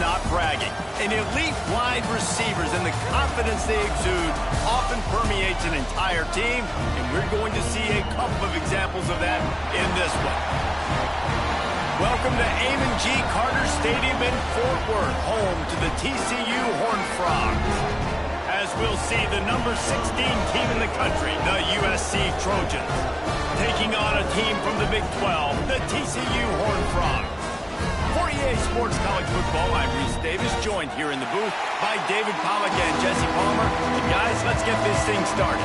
not bragging. And elite wide receivers and the confidence they exude often permeates an entire team, and we're going to see a couple of examples of that in this one. Welcome to Amon G. Carter Stadium in Fort Worth, home to the TCU Horned Frogs. As we'll see the number 16 team in the country, the USC Trojans, taking on a team from the Big 12, the TCU Horned Frogs. For EA Sports College Football, I'm Reese Davis, joined here in the booth by David Pollack and Jesse Palmer. And guys, let's get this thing started.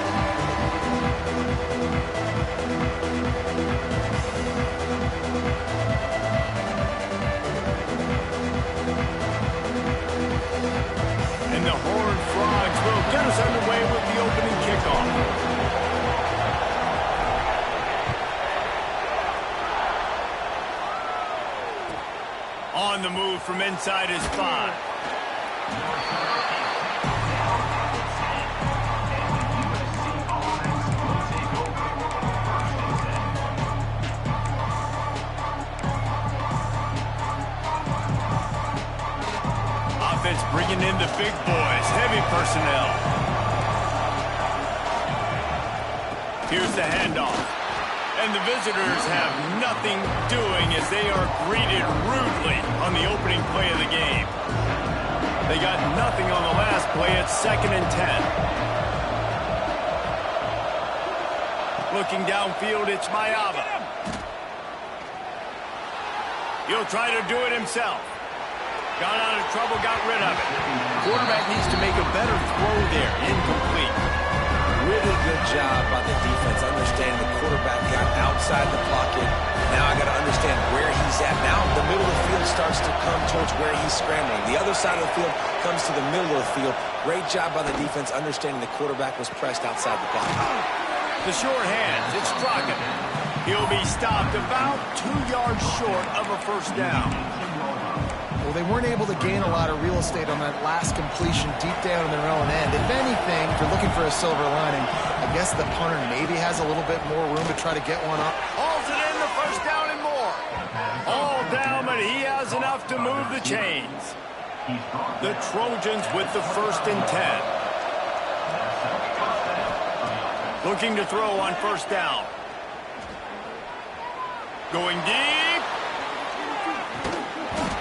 And the Horned Frogs will get us underway with the opening kickoff. On the move from inside his 5. Offense bringing in the big boys, heavy personnel. Here's the handoff. And the visitors have nothing doing as they are greeted rudely on the opening play of the game. They got nothing on the last play at 2nd and 10. Looking downfield, it's Mayava. He'll try to do it himself. Got out of trouble, got rid of it. Quarterback needs to make a better throw there. Incomplete. Really good job by the defense, understanding the quarterback got outside the pocket. Now I got to understand where he's at. Now the middle of the field starts to come towards where he's scrambling. The other side of the field comes to the middle of the field. Great job by the defense, understanding the quarterback was pressed outside the pocket. The short hands, it's Strachan. He'll be stopped about 2 yards short of a first down. Well, they weren't able to gain a lot of real estate on that last completion deep down in their own end. If anything, if you're looking for a silver lining, I guess the punter maybe has a little bit more room to try to get one up. Hauls it in, the first down and more. All down, but he has enough to move the chains. The Trojans with the 1st and 10. Looking to throw on first down. Going deep.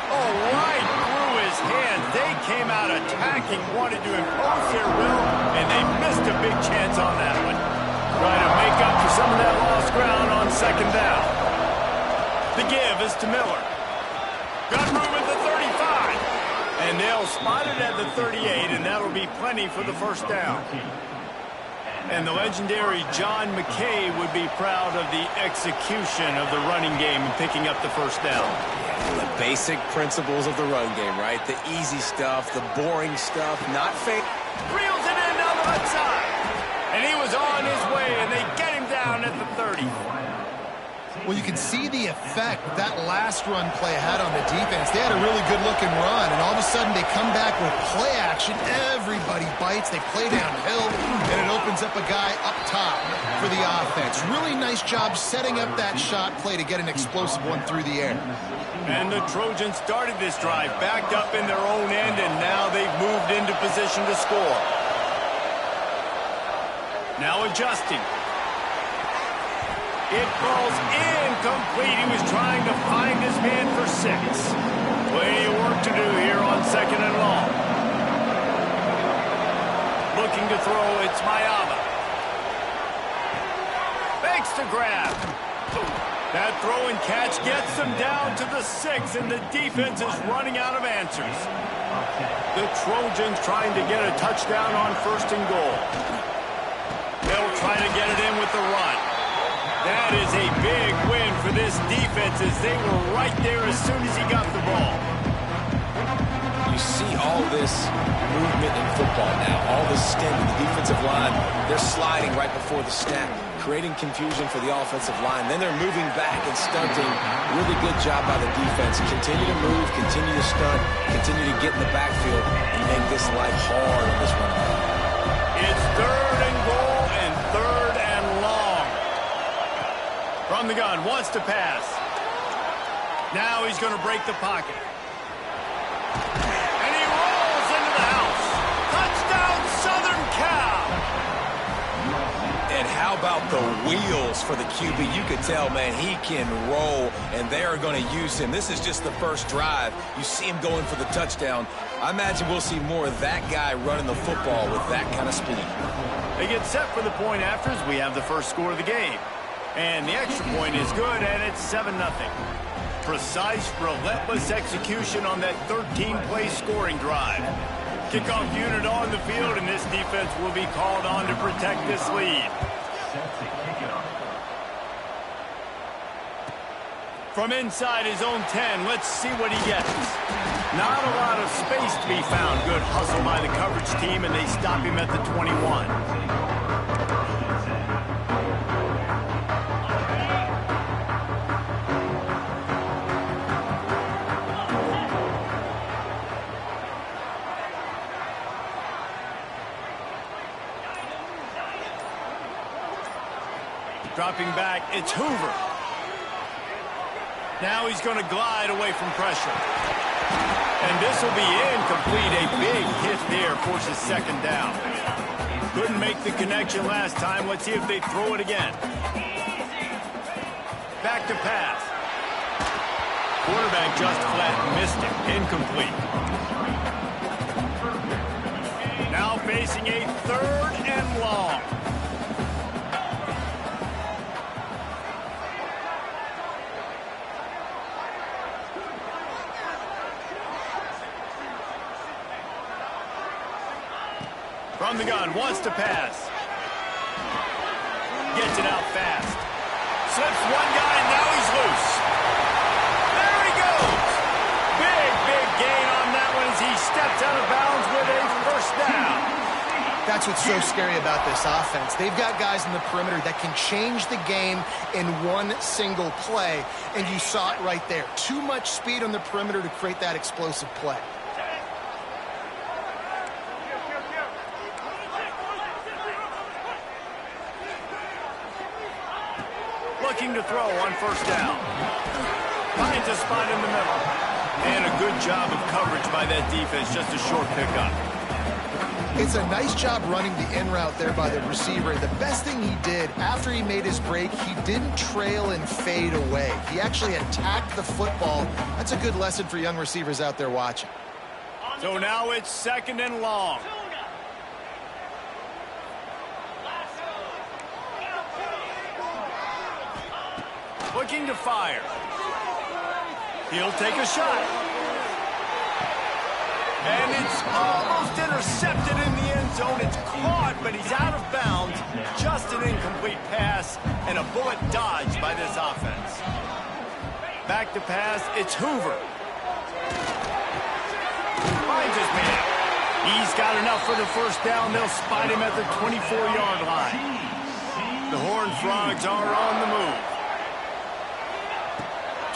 Oh, right through his hands. They came out attacking, wanted to impose their will, and they missed a big chance on that one. Trying to make up for some of that lost ground on 2nd down. The give is to Miller. Got room at the 35. And they'll spot it at the 38, and that'll be plenty for the first down. And the legendary John McKay would be proud of the execution of the running game and picking up the first down. The basic principles of the run game, right? The easy stuff, the boring stuff, not fake. Reels it in down the left side. And he was on his way, and they get him down at the 30. Well, you can see the effect that last run play had on the defense. They had a really good-looking run, and all of a sudden they come back with play action. Everybody bites. They play downhill, and it opens up a guy up top for the offense. Really nice job setting up that shot play to get an explosive one through the air. And the Trojans started this drive backed up in their own end, and now they've moved into position to score. Now adjusting. It falls incomplete. He was trying to find his man for 6. Plenty of work to do here on 2nd and long. Looking to throw, it's Mayava. Fakes to grab. That throw and catch gets them down to the 6, and the defense is running out of answers. The Trojans trying to get a touchdown on 1st and goal. They'll try to get it in with the run. That is a big win for this defense as they were right there as soon as he got the ball. You see all this movement in football now, all the stemming, the defensive line, they're sliding right before the snap, creating confusion for the offensive line. Then they're moving back and stunting. Really good job by the defense. Continue to move, continue to stunt, continue to get in the backfield and make this life hard on this run. It's 3rd and goal and 3rd and long. From the gun, wants to pass. Now he's going to break the pocket. And he rolls into the house. Touchdown, Southern Cal. And how about the wheels for the QB? You could tell, man, he can roll, and they are going to use him. This is just the first drive. You see him going for the touchdown. I imagine we'll see more of that guy running the football with that kind of speed. They get set for the point afters. We have the first score of the game. And the extra point is good, and it's 7-0. Precise, relentless execution on that 13-play scoring drive. Kickoff unit on the field, and this defense will be called on to protect this lead. From inside his own 10, let's see what he gets. Not a lot of space to be found. Good hustle by the coverage team, and they stop him at the 21. Dropping back, it's Hoover. Now he's going to glide away from pressure. And this will be incomplete. A big hit there forces second down. Couldn't make the connection last time. Let's see if they throw it again. Back to pass. Quarterback just flat missed it. Incomplete. Now facing a 3rd and long. From the gun, wants to pass. Gets it out fast. Slips one guy, and now he's loose. There he goes. Big gain on that one as he steps out of bounds with a first down. That's what's so scary about this offense. They've got guys in the perimeter that can change the game in one single play, and you saw it right there. Too much speed on the perimeter to create that explosive play. Looking to throw on first down. Finds a spot in the middle. And a good job of coverage by that defense. Just a short pickup. It's a nice job running the in route there by the receiver. The best thing he did after he made his break, he didn't trail and fade away. He actually attacked the football. That's a good lesson for young receivers out there watching. So now it's 2nd and long. Looking to fire. He'll take a shot. And it's almost intercepted in the end zone. It's caught, but he's out of bounds. Just an incomplete pass and a bullet dodged by this offense. Back to pass, it's Hoover. Finds his man. He's got enough for the first down. They'll spot him at the 24-yard line. The Horned Frogs are on the move.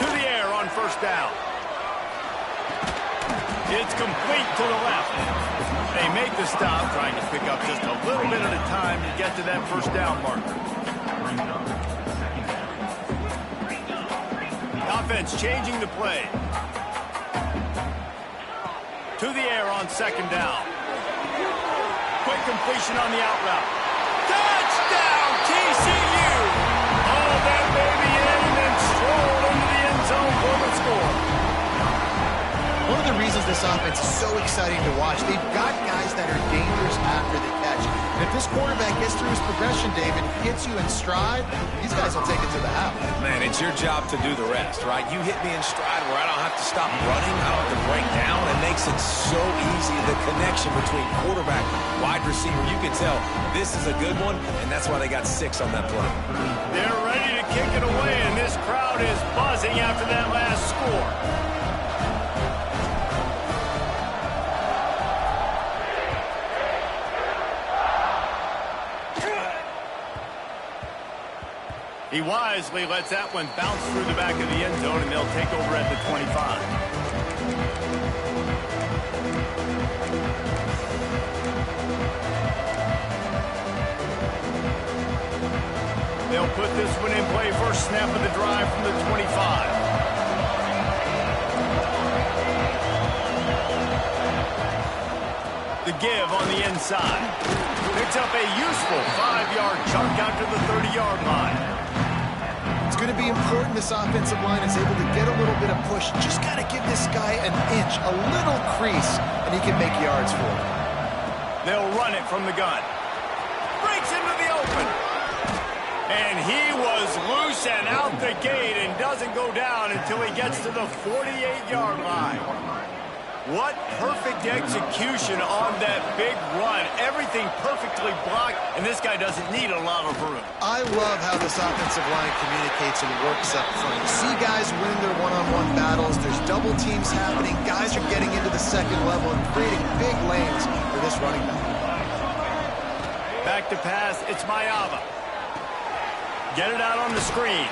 To the air on first down. It's complete to the left. They make the stop, trying to pick up just a little bit at a time to get to that first down marker. Offense changing the play. To the air on second down. Quick completion on the out route. Touchdown, TCU! All that baby in and strolled into the end zone for the score. One of the reasons this offense is so exciting to watch, they've got guys that are dangerous after the catch. And if this quarterback gets through his progression, David, hits you in stride, these guys will take it to the house. Man, it's your job to do the rest, right? You hit me in stride where I don't have to stop running. I don't have to break down. It makes it so easy, the connection between quarterback, wide receiver. You can tell this is a good one, and that's why they got 6 on that play. They're ready to kick it away, and this crowd is buzzing after that last score. He wisely lets that one bounce through the back of the end zone, and they'll take over at the 25. They'll put this one in play first snap of the drive from the 25. The give on the inside. Picks up a useful 5-yard chunk out to the 30-yard line. It's going to be important this offensive line is able to get a little bit of push. Just got to give this guy an inch, a little crease, and he can make yards for it. They'll run it from the gun. Breaks into the open. And he was loose and out the gate and doesn't go down until he gets to the 48-yard line. What perfect execution on that big run. Everything perfectly blocked, and this guy doesn't need a lot of room. I love how this offensive line communicates and works up front. You see guys win their one-on-one battles. There's double teams happening. Guys are getting into the second level and creating big lanes for this running back. Back to pass, it's Mayava. Get it out on the screen.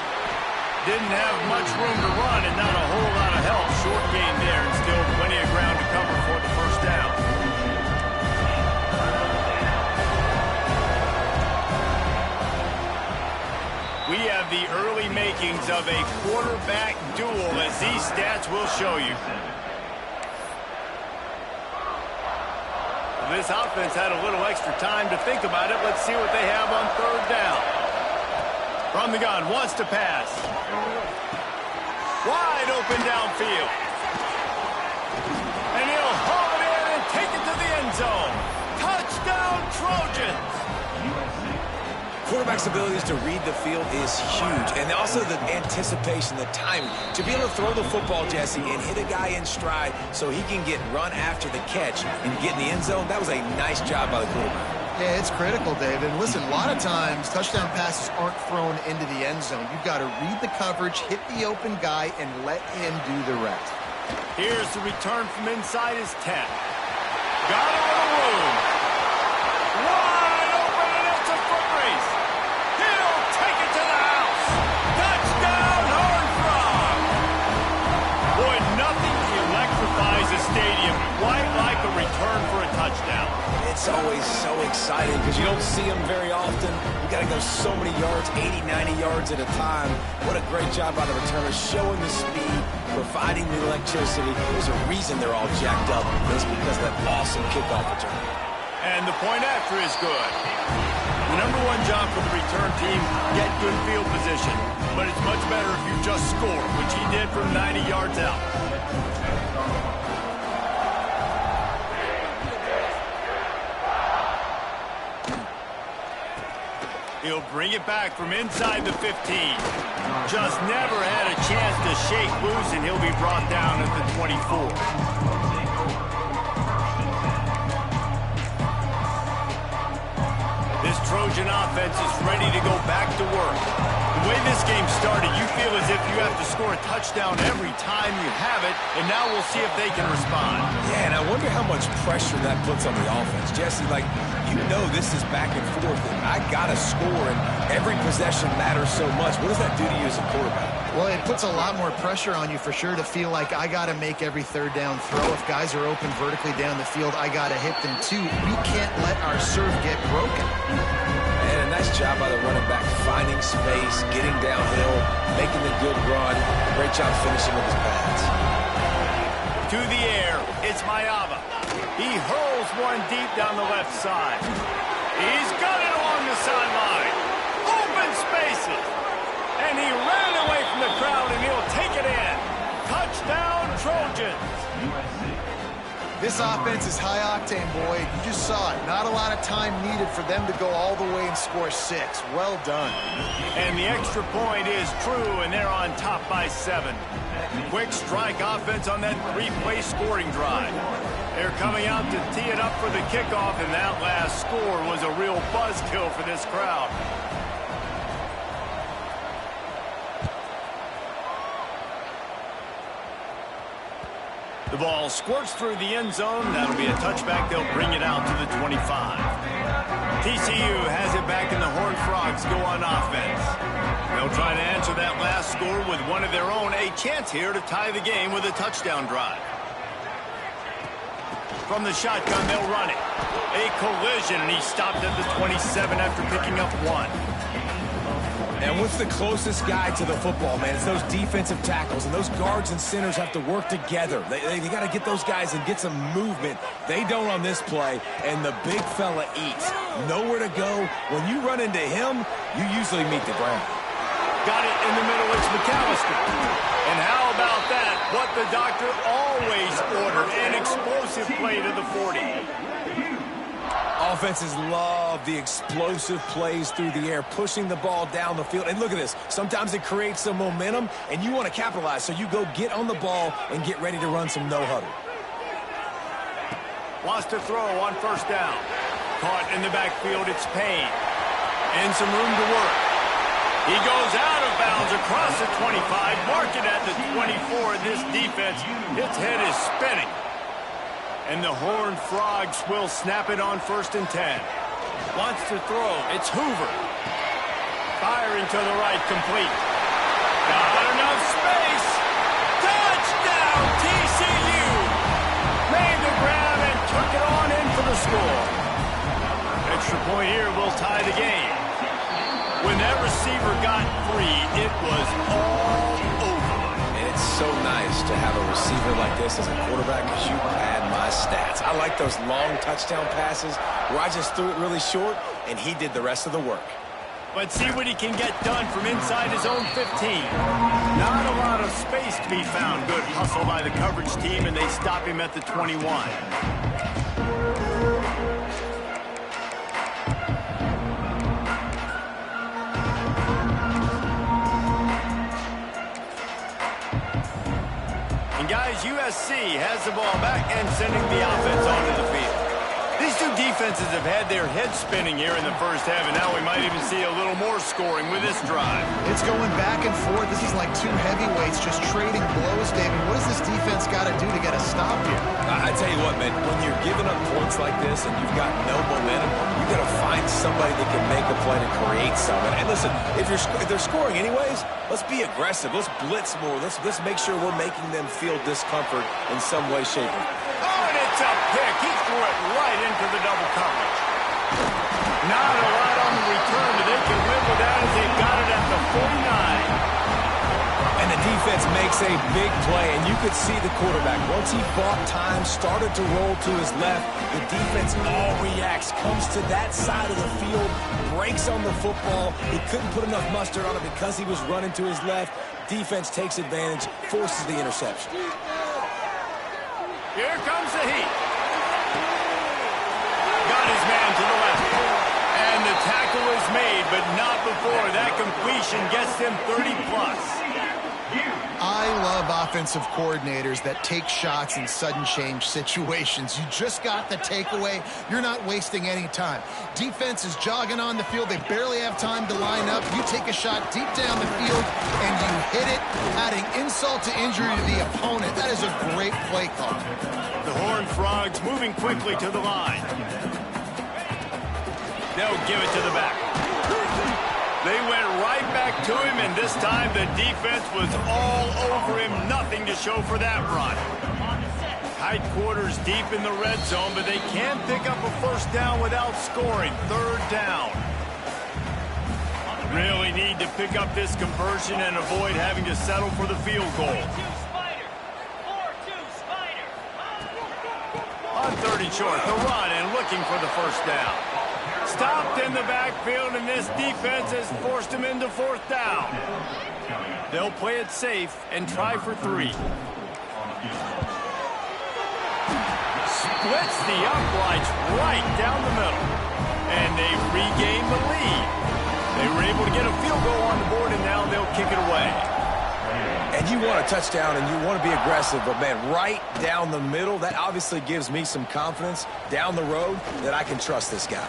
Didn't have much room to run and not a whole lot of help. Short gain there and still plenty of ground to cover for the first down. We have the early makings of a quarterback duel, as these stats will show you. This offense had a little extra time to think about it. Let's see what they have on third down. From the gun, wants to pass. Wide open downfield. And he'll haul it in and take it to the end zone. Touchdown, Trojans! Quarterback's abilities to read the field is huge, and also the anticipation, the timing. To be able to throw the football, Jesse, and hit a guy in stride so he can get run after the catch and get in the end zone, that was a nice job by the quarterback. Yeah, it's critical, David. And listen, a lot of times touchdown passes aren't thrown into the end zone. You've got to read the coverage, hit the open guy, and let him do the rest. Here's the return from inside his 10. Got a little room. Wide open, and it's a foot race. He'll take it to the house. Touchdown, Horned Frog. Boy, nothing electrifies a stadium quite like a return for a touchdown. It's always so exciting because you don't see them very often. You got to go so many yards, 80, 90 yards at a time. What a great job by the returner, showing the speed, providing the electricity. There's a reason they're all jacked up. It's because of that awesome kickoff return. And the point after is good. The number one job for the return team, get good field position. But it's much better if you just score, which he did from 90 yards out. He'll bring it back from inside the 15. Just never had a chance to shake loose, and he'll be brought down at the 24. This Trojan offense is ready to go back to work. The way this game started, you feel as if you have to score a touchdown every time you have it, and now we'll see if they can respond. Yeah, and I wonder how much pressure that puts on the offense. Jesse, you know this is back and forth, and I got to score, and every possession matters so much. What does that do to you as a quarterback? Well, it puts a lot more pressure on you for sure to feel like I got to make every third down throw. If guys are open vertically down the field, I got to hit them too. We can't let our serve get broken. And a nice job by the running back, finding space, getting downhill, making the good run. Great job finishing with his pads. To the air, it's Mayava. He hurls one deep down the left side. He's got it along the sideline. Open spaces. And he ran away from the crowd, and he'll take it in. Touchdown, Trojans. This offense is high octane, boy. You just saw it. Not a lot of time needed for them to go all the way and score 6. Well done. And the extra point is true, and they're on top by 7. Quick strike offense on that 3-play scoring drive. They're coming out to tee it up for the kickoff, and that last score was a real buzzkill for this crowd. The ball squirts through the end zone. That'll be a touchback. They'll bring it out to the 25. TCU has it back, and the Horned Frogs go on offense. They'll try to answer that last score with one of their own. A chance here to tie the game with a touchdown drive. From the shotgun, they'll run it. A collision, and he stopped at the 27 after picking up 1. And what's the closest guy to the football, man? It's those defensive tackles, and those guards and centers have to work together. They got to get those guys and get some movement. They don't on this play, and the big fella eats. Nowhere to go. When you run into him, you usually meet the ground. Got it in the middle. It's McAllister. And how about that? What the doctor always ordered, an explosive play to the 40. Offenses love the explosive plays through the air, pushing the ball down the field. And look at this. Sometimes it creates some momentum, and you want to capitalize. So you go get on the ball and get ready to run some no-huddle. Wants to throw on first down. Caught in the backfield. It's Payne. And some room to work. He goes out of bounds across the 25. Mark it at the 24. This defense, its head is spinning. And the Horned Frogs will snap it on 1st and 10. Wants to throw. It's Hoover. Firing to the right, complete. Got enough space. Touchdown, TCU. Made the grab and took it on in for the score. Extra point here will tie the game. When that receiver got free, it was all over. It's so nice to have a receiver like this as a quarterback because you pad my stats. I like those long touchdown passes where I just threw it really short and he did the rest of the work. But see what he can get done from inside his own 15. Not a lot of space to be found. Good hustle by the coverage team, and they stop him at the 21. Guys, USC has the ball back and sending the offense onto the field. These two defenses have had their heads spinning here in the first half, and now we might even see a little more scoring with this drive. It's going back and forth. This is like two heavyweights just trading blows, David. What does this defense got to do to get a stop here? I tell you what, man, when you're giving up points like this and you've got no momentum, you got to find somebody that can make a play to create something. And listen, if they're scoring anyways, let's be aggressive. Let's blitz more. Let's make sure we're making them feel discomfort in some way, shape, or form. Oh, and it's a pick. He threw it right into the double coverage. Not a lot on the return, but they can live with that as they've got it at the 49. And the defense makes a big play, and you could see the quarterback. Once he bought time, started to roll to his left, the defense all reacts, comes to that side of the field, breaks on the football. He couldn't put enough mustard on it because he was running to his left. Defense takes advantage, forces the interception. Here comes the heat. Got his man to the left. And the tackle is made, but not before that completion gets him 30+. I love offensive coordinators that take shots in sudden change situations. You just got the takeaway. You're not wasting any time. Defense is jogging on the field. They barely have time to line up. You take a shot deep down the field, and you hit it, adding insult to injury to the opponent. That is a great play call. The Horned Frogs moving quickly to the line. They'll give it to the back. They went right back to him, and this time the defense was all over him. Nothing to show for that run. Tight quarters deep in the red zone, but they can't pick up a first down without scoring. 3rd down. Really need to pick up this conversion and avoid having to settle for the field goal. On 3rd and short, the run and looking for the first down. Stopped in the backfield, and this defense has forced him into 4th down. They'll play it safe and try for 3. Splits the uprights right down the middle. And they regain the lead. They were able to get a field goal on the board, and now they'll kick it away. And you want a touchdown, and you want to be aggressive, but, man, right down the middle, that obviously gives me some confidence down the road that I can trust this guy.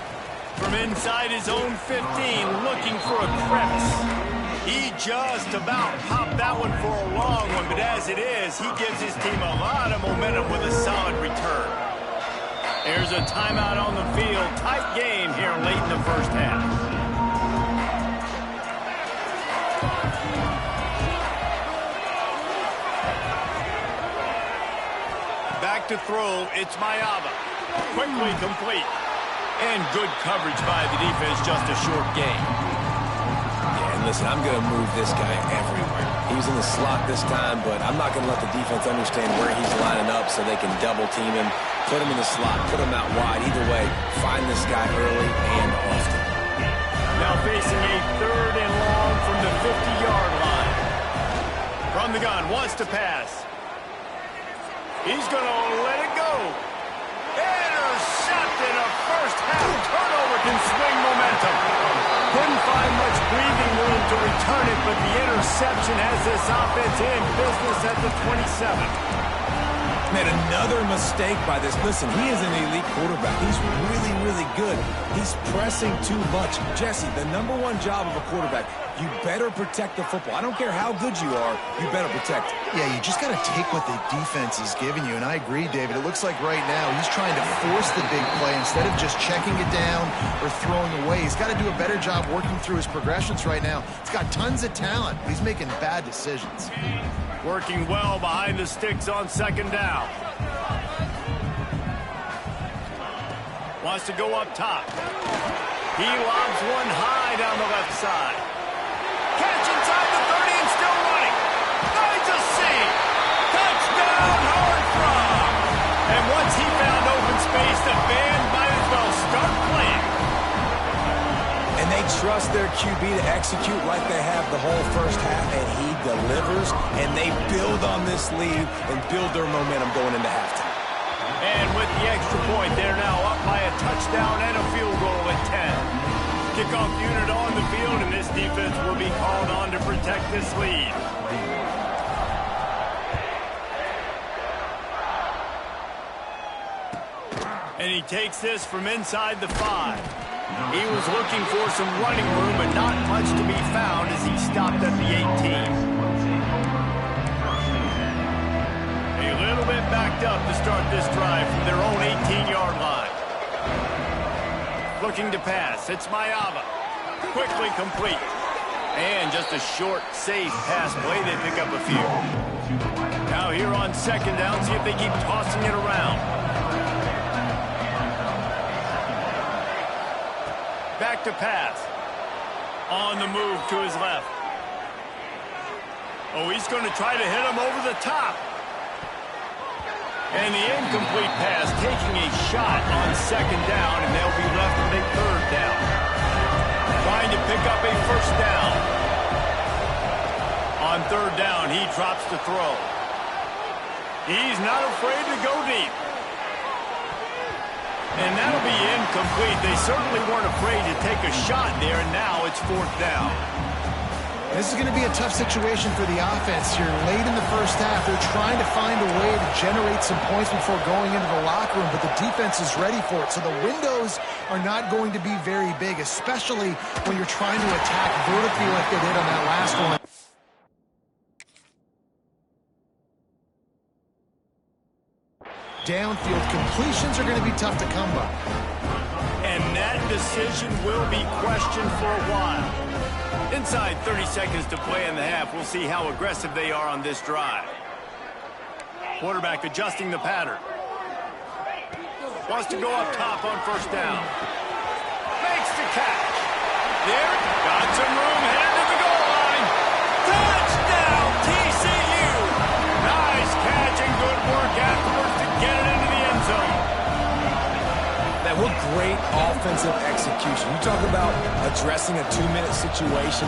From inside his own 15, looking for a crevice. He just about popped that one for a long one, but as it is, he gives his team a lot of momentum with a solid return. There's a timeout on the field. Tight game here late in the first half. Back to throw, it's Mayava. Quickly complete. And good coverage by the defense, just a short gain. Yeah, and listen, I'm going to move this guy everywhere. He was in the slot this time, but I'm not going to let the defense understand where he's lining up so they can double team him, put him in the slot, put him out wide. Either way, find this guy early and often. Now facing a 3rd and long from the 50-yard line. From the gun, wants to pass. He's going to let it go. Intercepted. A first-half turnover can swing momentum. Couldn't find much breathing room to return it, but the interception has this offense in business at the 27. Man, another mistake by this. Listen, he is an elite quarterback. He's really, really good. He's pressing too much. Jesse, the #1 job of a quarterback, you better protect the football. I don't care how good you are, you better protect it. Yeah, you just got to take what the defense is giving you, and I agree, David. It looks like right now he's trying to force the big play instead of just checking it down or throwing away. He's got to do a better job working through his progressions right now. He's got tons of talent, but he's making bad decisions. Working well behind the sticks on 2nd down. Wants to go up top. He lobs one high down the left side. Catch inside the 30 and still running. Finds a seam. Touchdown, hard from. And once he found open space, the band might as well start playing. And they trust their QB to execute like they have the whole first half, and he delivers, and they build on this lead and build their momentum going into halftime. And with the extra point, they're now up by a touchdown and a field goal at 10. Kickoff unit on the field, and this defense will be called on to protect this lead. And he takes this from inside the 5. He was looking for some running room, but not much to be found as he stopped at the 18. A little bit backed up to start this drive from their own 18-yard line. Looking to pass. It's Mayava. Quickly complete. And just a short, safe pass play. They pick up a few. Now here on 2nd down, see if they keep tossing it around. Back to pass. On the move to his left. Oh, he's going to try to hit him over the top. And the incomplete pass taking a shot on 2nd down, and they'll be left with a 3rd down. Trying to pick up a 1st down. On 3rd down, he drops to throw. He's not afraid to go deep. And that'll be incomplete. They certainly weren't afraid to take a shot there, and now it's 4th down. This is going to be a tough situation for the offense here. Late in the first half, they're trying to find a way to generate some points before going into the locker room, but the defense is ready for it. So the windows are not going to be very big, especially when you're trying to attack vertically like they did on that last one. Downfield completions are going to be tough to come by. And that decision will be questioned for a while. Inside 30 seconds to play in the half. We'll see how aggressive they are on this drive. Quarterback adjusting the pattern. Wants to go up top on 1st down. Makes the catch. There, got some room, headed to the goal line. Touchdown, TCU. Nice catch and good work afterwards to get it into the end zone. Man, what great offensive execution. You talk about addressing a 2-minute situation.